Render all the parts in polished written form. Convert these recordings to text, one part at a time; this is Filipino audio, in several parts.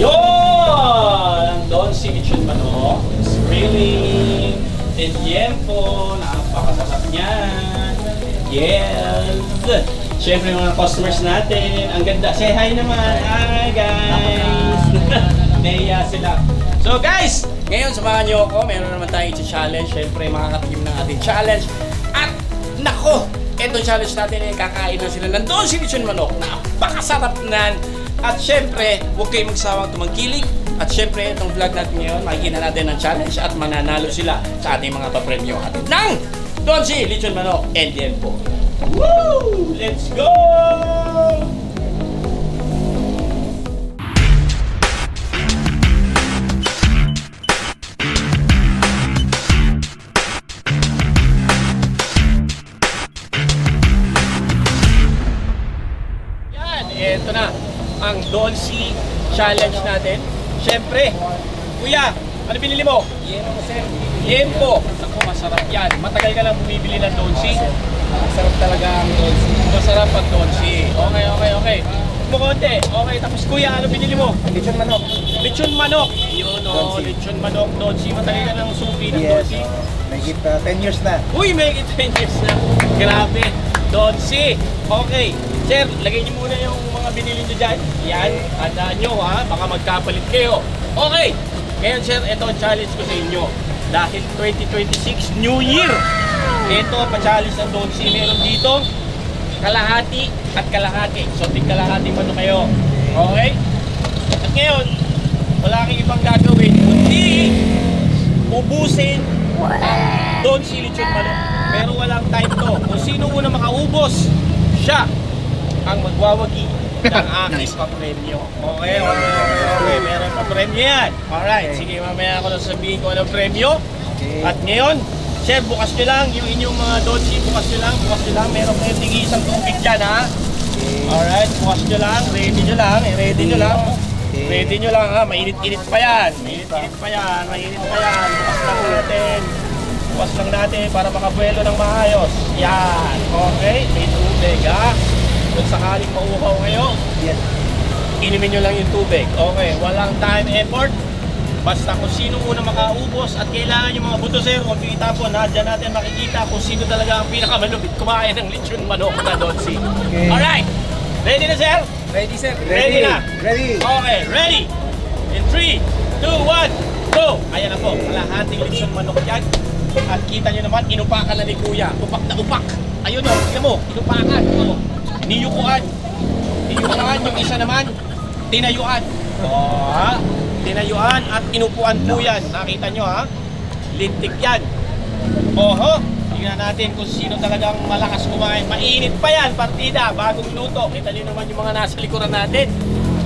Yun! Ang Don Silichon Manok. Really in tiempo. Napakasarap niyan. Yes! Siyempre mga customers natin. Ang ganda. Say hi naman. Hi guys! Naiya sila. So guys, ngayon samahan niyo ako. Meron naman tayong challenge. Siyempre makakatim ng ating challenge. At nako! Itong challenge natin ay kakain na sila ng Don Silichon Manok. Napakasarap nan. At syempre, huwag kayong magsawang tumangkilik. At syempre, itong vlog natin ngayon, makikita natin ang challenge at mananalo sila sa ating mga papremyo atin ng Don Silichon Manok and Tiempo. Woo! Let's go! Ito na ang Don C challenge natin. Siyempre, kuya, ano binili mo? Yempo, sir. Yempo. Ako, masarap yan. Matagal ka lang bumibili ng Don C. Masarap talaga ang dolce. Masarap ang Don C. Okay. Mukonte. Okay, tapos kuya, ano binili mo? Lechon manok. Lechon manok. Yun o, Don C. lechon manok, Don C. Matagal ka lang suki ng Don C. May 10 years na. Uy, may 10 years na. Grabe. Don C. Okay. Sir, lagay niyo muna yung mga binili niyo dyan. Yan. Tandaan nyo ha. Baka magkapalit kayo. Okay. Ngayon sir, ito ang challenge ko sa inyo. Dahil 2026, New Year. Ito, pa-challenge ng Don C. Meron dito kalahati at kalahati. So, tig kalahati pa ito kayo. Okay? At ngayon, wala kang ibang gagawin kundi ubusin ang Don Silichon Manok. Pero walang time to. Kung sino muna makaubos, siya ang magwawagi ng aking papremyo. Okay. Meron papremyo yan. Alright, sige, mamaya ako na sabihin ko anong premyo. At ngayon, sir, bukas nyo lang yung inyong mga Donsi, bukas nyo lang. Meron kayo tingin isang tubig dyan, ha? Alright, bukas nyo lang, ready nyo lang, Ready nyo lang, ha? Mainit-init pa yan. Bukas lang natin para makabuelo ng maayos. Yan, okay, may tubig, ha? Kung sakaling mauhaw kayo, inumin nyo lang yung tubig. Okay, walang time, effort. Basta kung sino muna makaubos at kailangan yung mga buto sir, huwag yung itapon. Diyan natin makikita kung sino talaga ang pinakamalupit kumain ng lechon manok na Don C. Okay. Alright, ready na sir? Ready, sir. Ready na? Ready. Okay, ready. In 3, 2, 1, go! Ayan na po, kalahating lechon manok yan. At kita nyo naman, inupakan na ni Kuya. Upak na upak. Ayun o, tingnan mo, inupakan. Niyukuan. Yung isa naman, tinayuan. Ha? Tinayuan at inupuan po yan. Nakita nyo ha? Lintik yan. Oho, tingnan natin kung sino talagang malakas kumain. Mainit pa yan, partida, bagong luto. Kita nyo naman yung mga nasa likuran natin.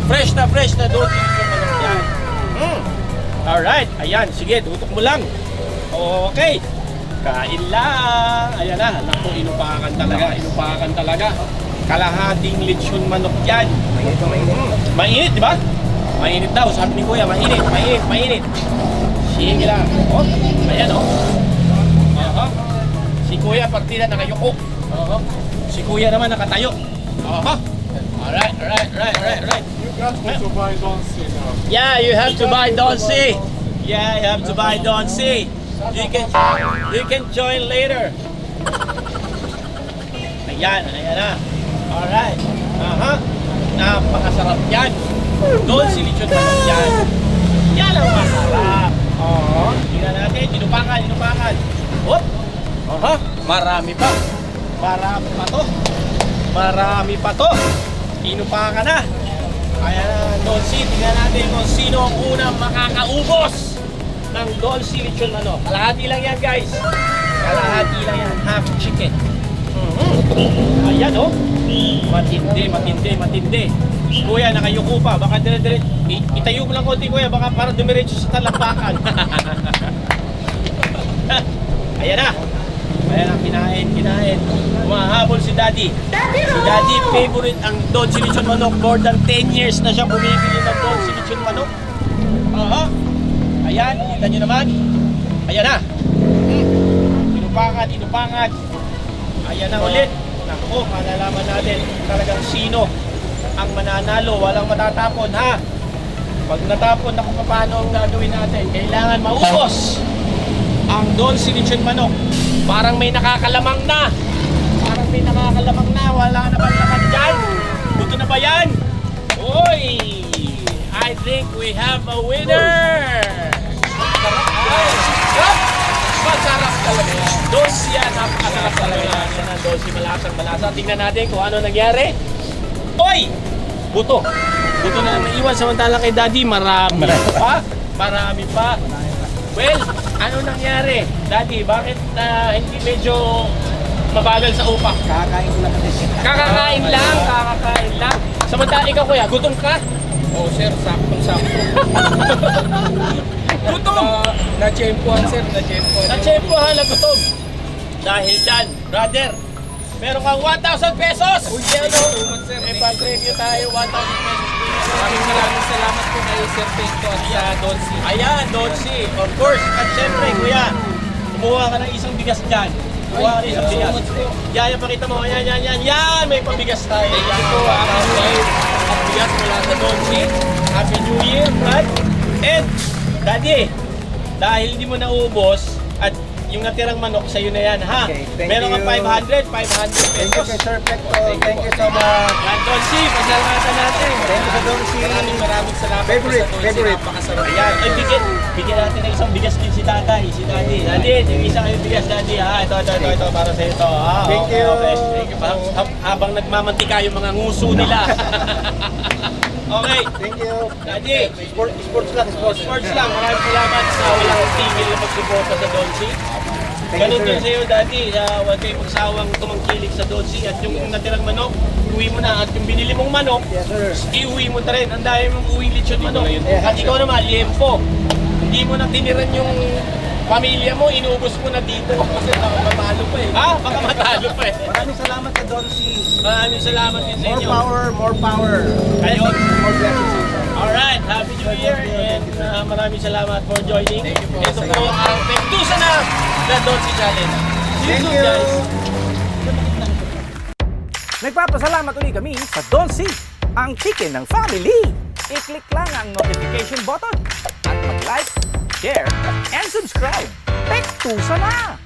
Fresh na Don Silichon Manok yan. Alright, ayan, sige, tutok mo lang. Okay, kain lang. Ayan na, naku, inupakan talaga. Kalahating lechon manok yan. Mainit, di ba? Mainit daw, sabi ni Kuya, mainit. Sige lang. Oh, ayan oh. Si Kuya, partida nakayuko. Si Kuya naman nakatayo. Alright. You got to buy Don C now. Yeah, you have to buy Don C. You can join later. Ayan na. Alright. Napakasarap yan. Don Silichon Manok yan. Yan ang masarap. Tingnan natin. Inupakan. Hop. Marami pa to. Inupakan na. Ayan na, Don C. Tingnan natin kung sino ang unang makakaubos ng Don Silichon Manok. Kalahati lang yan, guys. Half chicken. Ayan oh. Matindi. Kuya, nakayuko pa. Baka dire-dire. Itayo mo lang konti, Kuya. Baka para dumiretso sa talampakan. Ayan na, kinain. Humahabol si Daddy. Si Daddy, favorite ang Don Silichon Manok. More than 10 years na siya bumibili ng Don Silichon Manok. Ayan, kita nyo naman. Ayan na. Inupakan. Ayan na ulit. Naku, malalaman natin talagang sino ang mananalo. Walang matatapon, ha? Pag natapon na kung paano ang gagawin natin, kailangan maubos ang Don C lechon manok. Parang may nakakalamang na. Parang may nakakalamang na. Wala na ba naman dyan? Buto na ba yan? Uy! I think we have a winner! Ay! Sarap! Masarap talaga yan. Don C yan. Napakasarap talaga yan. Yan ang Don C. Malasang malasa. Tingnan natin kung ano nangyari. Uy! Buto. Buto na naiwan. Samantala kay Daddy, marami pa. Marami pa. Well, ano nangyari? Daddy, bakit hindi medyo mabagal sa upa? Kakain ko lang kasi. Kakakain lang. Samantala ikaw kuya, gutom ka? Oh, sir, saktong-sakto. Gutom! Na-champuan, sir. Na-champuan. Natsempohan na gutom. Dahil dyan, brother, meron kang 1,000 pesos! Uy, ano? sir. May pag-review tayo, 1,000 pesos. Maraming salamat po kay Sir Pinto at sa Don C. Ayan, Don C. Of course. At syempre, kuya, kumuha ka ng isang bigas dyan. Kumuha ka ng isang bigas. Yan, pakita mo. Yan. May pabigas tayo. Thank you po. Happy New Year. At bigas mula sa Don C. Happy New Year, Brad. And, Daddy, dahil hindi mo naubos, at yung natirang manok sa'yo na yan, ha? Okay, thank Meron kang you. 500 Thank you pesos. kay Sir Pinto. Thank you so much. Yan, Don C, pasalamatan natin. Thank you sa Don C. Maraming salamat Favorite, po sa Don C. favorite. Napakasarap. Ayan, ay bigyan natin ng isang bigas din si tatay, si Daddy. Daddy, yung isa kayong bigas, Daddy, ha? Ito, para sa ito. Ha? Thank you. Okay. Thank you. Habang nagmamantika yung mga nguso nila. Okay. Thank you. Daddy, Sports lang, sports. sports lang. Maraming salamat sa walang tigil na pagsuporta sa Don C. Thank Ganun you, din sir. sa iyo, Daddy. Huwag kayong magsawang tumangkilik sa Don C. At yung natirang manok, uwi mo na. At yung binili mong manok, Yes, sir. iuwi mo na rin. Ang dami mong uwi lechon manok. Yeah. At ikaw naman, liempo. Hindi mo na tiniran yung pamilya mo, inubos mo na dito. Kasi baka matalo pa eh. Ha? Baka matalo pa eh. Maraming salamat sa Don C. Maraming salamat din sa More inyo. power, more power. Ayun. More blessings. Alright, Happy New Year and maraming salamat for joining. Thank you po. Ito po ang Pektusa na Don C Challenge. See you Thank soon, you. guys. Nagpapasalamat ulit kami sa Don C, ang chicken ng family. I-click lang ang notification button at mag-like, share, and subscribe. Pektusa na!